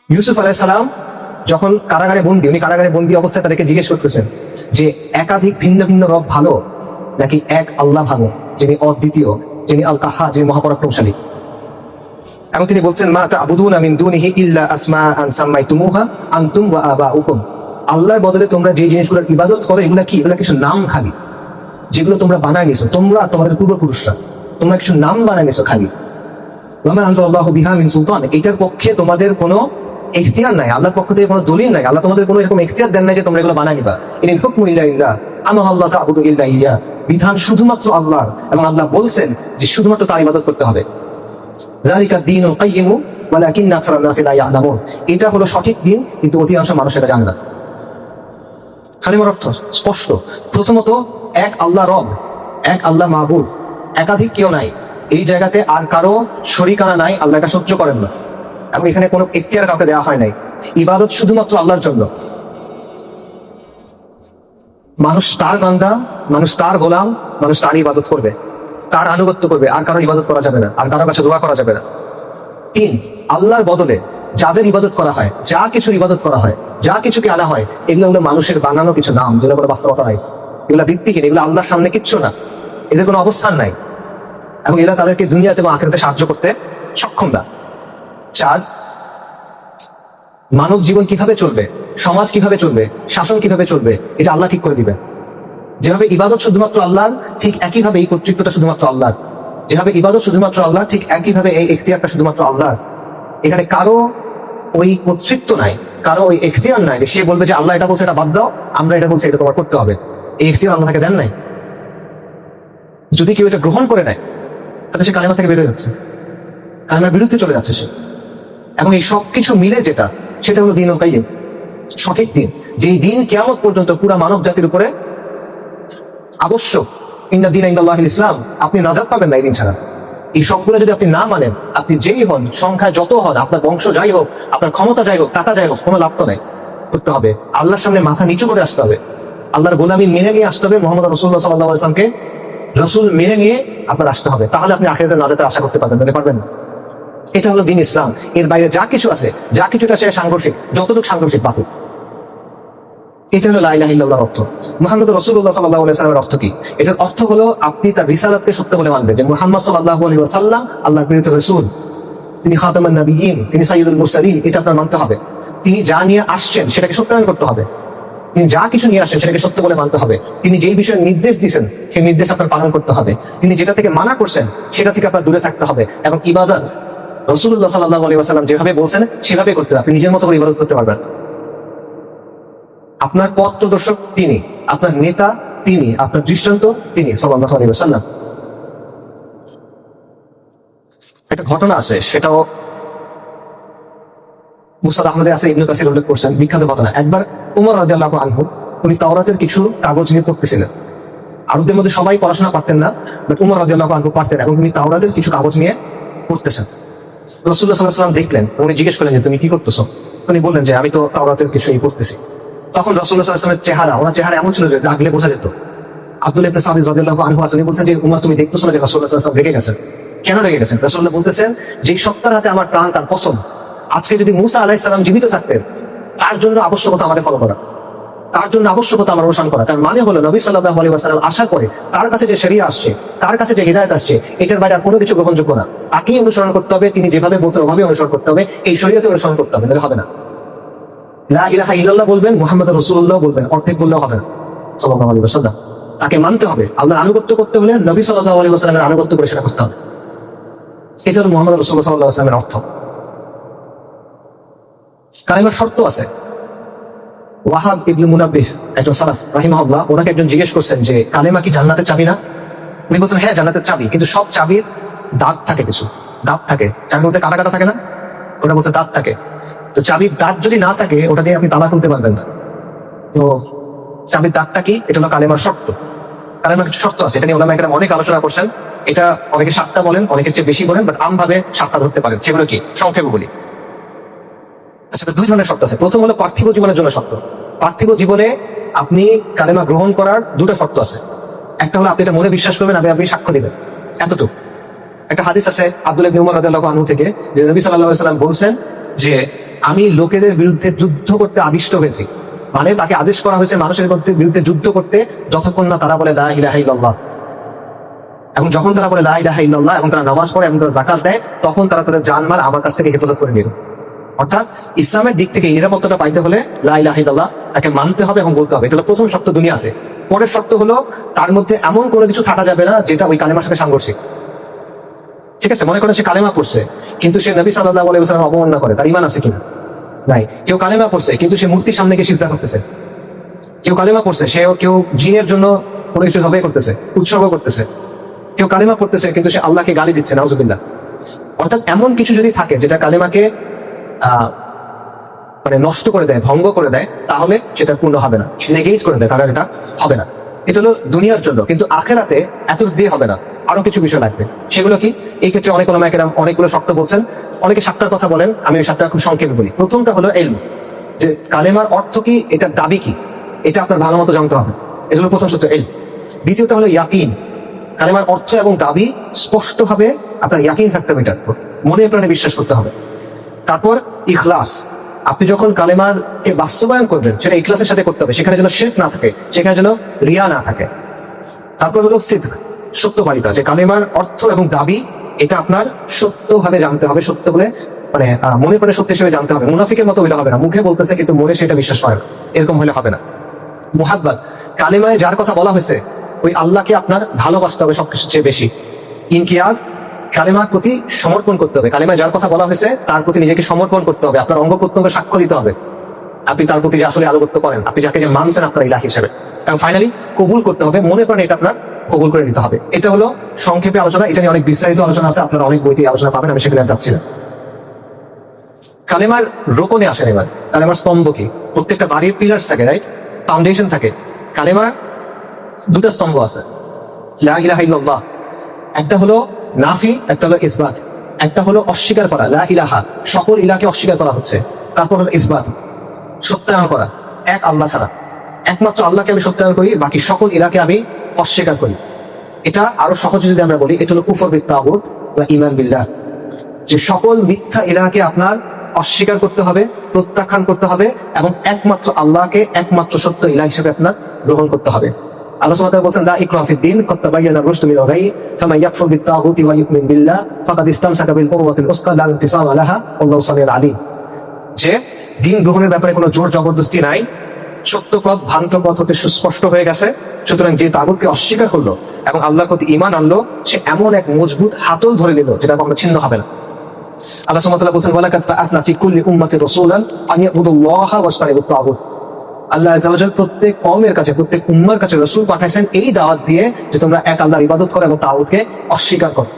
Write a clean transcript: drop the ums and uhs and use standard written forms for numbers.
ইউসুফ আলাইহিস সালাম যখন উনি কারাগারে বন্দী অবস্থায় তাদেরকে জিজ্ঞেস করতেছেন যে একাধিক ভিন্ন ভিন্ন রব ভালো নাকি এক আল্লাহ ভালো, যিনি অদ্বিতীয়, যিনি আল কাহ্হার, যিনি মহাপরাক্রমশালী। এবং তিনি বলছেন মা তা'বুদুনা মিন দুনিহি ইল্লা আসমাআন সাম্মাইতুমুহা আনতুম ওয়া আবাউকুম। আল্লাহর বদলে তোমরা যে জিনিসগুলোর ইবাদত করো এগুলা কি? এগুলা কিছু নাম খালি, যেগুলো তোমরা বানায় নিছো, তোমরা তোমাদের পূর্বপুরুষরা, তোমরা কিছু নাম বানায় নিছো খালি। ওয়া মা আনজালাল্লাহু বিহা মিন সুলতান, এটার পক্ষে তোমাদের কোনো ইখতিয়ার নাই, আল্লাহর পক্ষ থেকে কোনো দলিল নাই, আল্লাহ তোমাদের কোনো এরকম ইখতিয়ার দেন নাই যে তোমরা এগুলো বানায় নিবা। ইনিল হুকমু ইল্লা লিল্লাহ আমারা আল্লাহ তা'বুদু ইল্লা ইয়্যা, বিধান শুধুমাত্র আল্লাহর, এবং আল্লাহ বলছেন যে শুধুমাত্র তার ইবাদত করতে হবে। যালিকা দীনুল কাইয়্যিমু ওয়ালাকিন্না আকসারান নাসি লা ইয়ালামুন, এটা হলো সঠিক দিন, কিন্তু অধিকাংশ মানুষ এটা জানে না। কালিমার অর্থ স্পষ্ট। প্রথমত এক আল্লাহ রব, এক আল্লাহ মাবুদ, একাধিক কেউ নাই, এই জায়গাতে আর কারো শরীকানা নাই, আল্লাহ এটা সহ্য করেন না, এবং এখানে কোনো ইখতিয়ার কাউকে দেওয়া হয় নাই। ইবাদত শুধুমাত্র আল্লাহর জন্য, মানুষ তার বান্দা, মানুষ তার গোলাম, মানুষ তার ইবাদত করবে, তার আনুগত্য করবে, আর কারোর ইবাদত করা যাবে না, আর কারোর কাছে দোয়া করা যাবে না। 3, আল্লাহর বদলে যাদের ইবাদত করা হয়, যা কিছুর ইবাদত করা হয়, যা কিছুকে আনা হয়, এগুলো হলো মানুষের বানানো কিছু নাম, যেগুলো কোনো বাস্তবতা নাই, এগুলো ভিত্তিহীন, এগুলো আল্লাহর সামনে কিচ্ছু না, এদের কোনো অবস্থান নাই, এবং এরা তাদেরকে দুনিয়াতে এবং আখিরাতে সাহায্য করতে সক্ষম না। 4, মানব জীবন কিভাবে চলবে, সমাজ কিভাবে চলবে, শাসন কিভাবে চলবে, এটা আল্লাহ ঠিক করে দিবেন। যেভাবে ইবাদত শুধুমাত্র আল্লাহর, ঠিক একইভাবে এই কর্তৃত্বটা শুধুমাত্র আল্লাহর। যেভাবে ইবাদত শুধুমাত্র আল্লাহ, ঠিক একইভাবে এই ইখতিয়ারটা শুধুমাত্র আল্লাহর। এখানে কারো ওই কর্তৃত্ব নাই, কারো ওই ইখতিয়ার নাই যে সে বলবে যে আল্লাহ এটা বলছে এটা বাদ দাও, আমরা এটা বলছি এটা তোমার করতে হবে। এই ইখতিয়ার আল্লাহ তাকে দেন নাই। যদি কেউ এটা গ্রহণ করে নেয় তাহলে সে কালিমা থেকে বের হয়ে যাচ্ছে, কালিমার বিরুদ্ধে চলে যাচ্ছে সে। এবং এই সবকিছু মিলে যেটা, সেটা হলো দীনুল কাইয়্যিম, সঠিক দিন, যেই দিন কিয়ামত পর্যন্ত পুরা মানব জাতির উপরে আবশ্যক। ইন্না দীনা ইনদাল্লাহিল ইসলাম, আপনি নাজাত পাবেন না এই দিন ছাড়া। এই সবগুলো যদি আপনি না মানেন, আপনি যেই হন, সংখ্যায় যত হন, আপনার বংশ যাই হোক, আপনার ক্ষমতা যাই হোক, টাকা যাই হোক, কোনো লাভ তো নাই। করতে হবে আল্লাহর সামনে মাথা নিচু করে আসতে হবে, আল্লাহর গোলামি মেনে নিয়ে আসতে হবে, মুহাম্মদ রাসূলুল্লাহ সাল্লাল্লাহু আলাইহি ওয়াসাল্লামকে রাসূল মেনে নিয়ে আপনার আসতে হবে। তাহলে আপনি আখিরাতের নাজাতের আশা করতে পারবেন, পারবেন না। এটা হলো দ্বীন ইসলাম। এর বাইরে যা কিছু আছে, যা কিছুটা সে সাংঘর্ষিক, যতটুকু সাংঘর্ষিক বাতিল। এটা হলো লা ইলাহা ইল্লাল্লাহর অর্থ। মুহাম্মদ রাসূলুল্লাহ সাল্লাল্লাহু আলাইহি ওয়াসাল্লামের অর্থ কি? এটার অর্থ হলো আপনি তার রিসালাতকে সত্য বলে মানবেন, যে মুহাম্মদ সাল্লাল্লাহু আলাইহি ওয়াসাল্লাম আল্লাহর প্রেরিত রাসূল, তিনি খাতামুন নবিয়্যিন, তিনি সাইয়্যিদুল মুরসালিন, এটা আপনার মানতে হবে। তিনি যা নিয়ে আসছেন সেটাকে সত্যায়ন করতে হবে, তিনি যা কিছু নিয়ে আসছেন সেটাকে সত্য বলে মানতে হবে। তিনি যেই বিষয়ে নির্দেশ দিয়েছেন সেই নির্দেশ আপনার পালন করতে হবে, তিনি যেটা থেকে মানা করছেন সেটা থেকে আপনার দূরে থাকতে হবে। এবং ইবাদত রাসূলুল্লাহ সাল্লাল্লাহু আলাইহি ওয়াসাল্লাম যেভাবে বলছেন সেভাবে করতে হবে। আপনি নিজের মতো করে ইবাদত করতে পারবেন না। আপনার পথ প্রদর্শক তিনি, আপনার নেতা তিনি, আপনার দৃষ্টান্ত তিনি সাল্লাল্লাহু আলাইহি ওয়াসাল্লাম। একটা ঘটনা আছে, সেটাও মুসনাদ আহমদে আছে, ইবনে কাসির উল্লেখ করছেন, বিখ্যাত ঘটনা। একবার ওমর রাদিয়াল্লাহু আনহু উনি তাওরাতের কিছু কাগজ নিয়ে পড়তেছিলেন। আরবদের মধ্যে সবাই পড়াশোনা পারতেন না, বাট ওমর রাদিয়াল্লাহু আনহু পারতেন, এবং উনি তাওরাতের কিছু কাগজ নিয়ে পড়তেছেন। রাসূলুল্লাহ সাল্লাল্লাহু আলাইহি ওয়াসাল্লাম দেখলেন, উনি জিজ্ঞেস করলেন যে তুমি কি করতেছো? উনি বললেন যে আমি তো তাওরাতের কিছুই পড়তেছি। তখন রাসূলুল্লাহ সাল্লাল্লাহু আলাইহি ওয়াসাল্লামের চেহারা, ওনার চেহারা এমন ছিল যে রাগলে বোঝা যেত। আব্দুল্লাহ ইবনে সাবিত রাদিয়াল্লাহু আনহু আসেন, বলছেন যে উমর তুমি দেখতেছো না যে রাসূলুল্লাহ সাল্লাল্লাহু আলাইহি ওয়াসাল্লাম রেগে গেছেন? কেন রেগে গেছেন? রাসূলুল্লাহ বলতেছেন যে সত্তার হাতে আমার প্রাণ, তার কসম, আজকে যদি মুসা আলাইহিস সালাম জীবিত থাকতেন, তার জন্য আবশ্যকতা আমাদের ফলো করা, তার জন্য আবশ্যকতা আমার অনুসরণ করা। তার মানে হলো নবী সাল্লাল্লাহু আলাইহি ওয়াসাল্লাম আশা করে তার কাছে যে শরিয়া আসছে, তার কাছে যে হিদায়াত আসছে, এটার বাইরে আর কোনো কিছু গ্রহণযোগ্য না। তাকেই অনুসরণ করতে হবে, তিনি যেভাবে বলছেন ওভাবে অনুসরণ করতে হবে, এই শরীয়তে অনুসরণ করতে হবে, নাহলে হবে না। লা ইলাহা ইল্লাল্লাহ বলবেন, মুহাম্মাদুর রাসূলুল্লাহ বলবেন, অর্ধেক বললেও হবে না। সাল্লাল্লাহু আলাইহি ওয়াসাল্লাম তাকে মানতে হবে। আল্লাহর আনুগত্য করতে হলে নবী সাল্লাল্লাহু আলাইহি ওয়াসাল্লামের আনুগত্য করে সেটা করতে হবে। এটা হলো মুহাম্মদ রাসূলুল্লাহ সাল্লাল্লাহু আলাইহি ওয়াসাল্লামের অর্থ। কালিমার শর্ত আছে। ওয়াহাব ইবনে মুনাব্বিহ, একজন সালাফ রাহিমাহুল্লাহ, ওনাকে একজন জিজ্ঞেস করছেন যে কালেমা কি জান্নাতের চাবি না? উনি বলছেন হ্যাঁ জান্নাতের চাবি, কিন্তু সব চাবির দাঁত থাকে, কিছু দাঁত থাকে, চাবির মধ্যে কাটা কাটা থাকে না? ওটা বলছে দাঁত থাকে। তো চাবির দাঁত যদি না থাকে, ওটা দিয়ে আপনি তালা খুলতে পারবেন না। তো চাবির দাঁতটা কি? এটা হলো কালেমার শর্ত। কালেমার কিছু শর্ত আছে, এটা নিয়ে ওলামায়ে কেরাম অনেক আলোচনা করছেন। এটা অনেকে 7টা বলেন, অনেকের চেয়ে বেশি বলেন, বাট আমভাবে 7টা ধরতে পারেন। সেগুলো কি? সংক্ষেপে বলি। আচ্ছা, 2 ধরনের শর্ত আছে। প্রথম হলো পার্থিব জীবনের জন্য শর্ত। পার্থিব জীবনে আপনি কালেমা গ্রহণ করার 2টা শর্ত আছে। একটা হলো আপনি এটা মনে বিশ্বাস করবেন, আপনি সাক্ষ্য দিবেন, এতটুকু। একটা হাদিস আছে আব্দুল্লাহ ইবনে উমর রাদিয়াল্লাহু আনহু থেকে, যে নবী সাল্লাল্লাহু আলাইহি ওয়াসাল্লাম বলছেন যে আমি লোকেদের বিরুদ্ধে যুদ্ধ করতে আদিষ্ট হয়েছি, মানে তাকে আদেশ করা হয়েছে মানুষের বিরুদ্ধে যুদ্ধ করতে যতক্ষণ না তারা বলে লা ইলাহা ইল্লাল্লাহ। এবং যখন তারা বলে লা ইলাহা ইল্লাল্লাহ এবং তারা নামাজ পড়ে এবং তারা যাকাত দেয়, তখন তারা তাদের জানমাল আমার কাছ থেকে হেফাজত করে নিল। অর্থাৎ ইসলামের দিক থেকে নিরাপত্তাটা পাইতে হলে লা ইলাহা ইল্লাল্লাহ তাকে মানতে হবে এবং বলতে হবে। এটা হলো প্রথম শর্ত দুনিয়াতে। পরের শর্ত হলো তার মধ্যে এমন কোনো কিছু থাকা যাবে না যেটা ওই কালেমার সাথে সাংঘর্ষিক। ঠিক আছে, মনে করেন সে কালেমা পড়ছে কিন্তু সে নবী সাল্লাল্লাহু আলাইহি ওয়াসাল্লাম অবমাননা করে, তার ঈমান আছে কিনা? নাই। কেউ কালেমা পড়ছে কিন্তু সে মূর্তির সামনে গিয়ে সিজদা করতেছে। কেউ কালেমা পড়ছে, কেউ জিনের জন্য কোনো কিছু জবাই করতেছে, উৎসর্গ করতেছে। কেউ কালেমা পড়তেছে কিন্তু সে আল্লাহকে গালি দিচ্ছে, নাউজুবিল্লাহ। অর্থাৎ এমন কিছু যদি থাকে যেটা কালেমাকে মানে নষ্ট করে দেয়, ভঙ্গ করে দেয়, তাহলে সেটা পূর্ণ হবে না, নেগেট করে দেয়, তাহলে এটা হবে না। এটা হলো দুনিয়ার জন্য। কিন্তু আখেরাতে এত দিয়ে হবে না, আরো কিছু বিষয় লাগবে। সেগুলো কি? এই ক্ষেত্রে অনেক ওলামায়ে কেরাম অনেকগুলো শর্ত বলছেন, অনেকে 7টার কথা বলেন, আমি ওই 7টা খুব সংক্ষেপে বলি। প্রথমটা হলো ইলম, যে কালেমার অর্থ কি, এটার দাবি কি, এটা আপনার ভালো মতো জানতে হবে। এটা হলো প্রথম সূত্র, ইলম। দ্বিতীয়টা হলো ইয়াকিন, কালেমার অর্থ এবং দাবি স্পষ্টভাবে আপনার ইয়াকিন থাকতে হবে, এটার মনে প্রাণে বিশ্বাস করতে হবে। তারপর ইখলাস, আপনি যখন কালেমারকে বাস্তবায়ন করবেন সেটা ইখলাসের সাথে করতে হবে, সেখানে যেন শিরক না থাকে, সেখানে যেন রিয়া না থাকে। তারপর হলো সিদক, সত্যবাদিতা, যে কালেমার অর্থ এবং দাবি এটা আপনার সত্যভাবে জানতে হবে, সত্য বলে মানে মনে করে সত্য হিসেবে জানতে হবে। মুনাফিকের মতো হইলে হবে না, মুখে বলতেছে কিন্তু মনে সেটা বিশ্বাস করে না, এরকম হলে হবে না। মুহাব্বাত, কালেমায় যার কথা বলা হয়েছে ওই আল্লাহকে আপনার ভালোবাসতে হবে সবকিছুর চেয়ে বেশি। ইনকিয়াদ, কালেমার প্রতি সমর্পণ করতে হবে, কালেমায় যার কথা বলা হয়েছে তার প্রতি নিজেকে সমর্পণ করতে হবে, আপনার অঙ্গ প্রত্যঙ্গ সাক্ষ্য দিতে হবে আপনি তার প্রতি যে আসলে আনুগত্য করেন, আপনি যাকে যে মানছেন আপনার ইলাহ হিসেবে। এবং ফাইনালি কবুল করতে হবে, মনে করেন এটা আপনার কবুল করে নিতে হবে। এটা হলো সংক্ষেপে আলোচনা। এটা নিয়ে অনেক বিস্তারিত আলোচনা আছে, আপনারা অনেক বইতে আলোচনা পাবেন, আমি সেখানে যাচ্ছি না। কালেমার রোকনে আসেন এবার। কালেমার স্তম্ভ কি? প্রত্যেকটা বাড়ির পিলার্স থাকে, রাইট, ফাউন্ডেশন থাকে। কালেমার 2টা স্তম্ভ আছে, লা ইলাহা ইল্লাল্লাহ। একটা হলো নাফি, একটা হলো ইসবাত। একটা হলো অস্বীকার করা, লা ইলাহা, সকল ইলাহকে অস্বীকার করা হচ্ছে। তারপর হলো ইসবাত, সত্যায়ন করা এক আল্লাহ ছাড়া, একমাত্র আল্লাহকে আমি সত্যায়ন করি, বাকি সকল ইলাহকে আমি অস্বীকার করি। এটা আরো সহজে যদি আমরা বলি, এটা হলো কুফর বিত তাগুত বা ঈমান বিল্লাহ, যে সকল মিথ্যা ইলাহকে আপনার অস্বীকার করতে হবে, প্রত্যাখ্যান করতে হবে এবং একমাত্র আল্লাহকে একমাত্র সত্য ইলাহ হিসেবে আপনার গ্রহণ করতে হবে। আল্লাহ সুবহানাহু ওয়া তাআলা বলেন, লা ইকরাহা ফিদ-দীন, ক্বাদ তাবায়্যানা আর-রুশদু মিনাল গায়y, ফামান ইয়াকফুর বিত-তাগুতি ওয়া ইউমিন বিল্লাহ ফাকাদ ইসতামসাকা বিল-উরওয়াতিল উসকা লা ইনফিসামা লাহা ওয়াল্লাহু সামিউন আলীম। যে দিন গ্রহণের ব্যাপারে কোনো জোর জবরদস্তি নাই, সত্য পথ ভ্রান্ত পথ হতে সুস্পষ্ট হয়ে গেছে। সুতরাং যে তাগুতকে অস্বীকার করলো এবং আল্লাহর প্রতি ঈমান আনলো, সে এমন এক মজবুত হাতল ধরে নিল যেটা কখনো ছিন্ন হবে না। আল্লাহ সুবহানাহু ওয়া তাআলা বলেন, ওয়ালাকাদ বা'আসনা ফি কুল্লি উম্মাতির রাসূলান আন ইয়াবুদুল্লাহা ওয়াজতানিবুত তাগুত। আল্লাহ আযজা ওয়া জাল প্রত্যেক কওমের কাছে, প্রত্যেক উম্মার কাছে রাসূল পাঠাইছেন এই দাওয়াত দিয়ে যে তোমরা এক আল্লাহর ইবাদত করো এবং তাগুতকে অস্বীকার করো।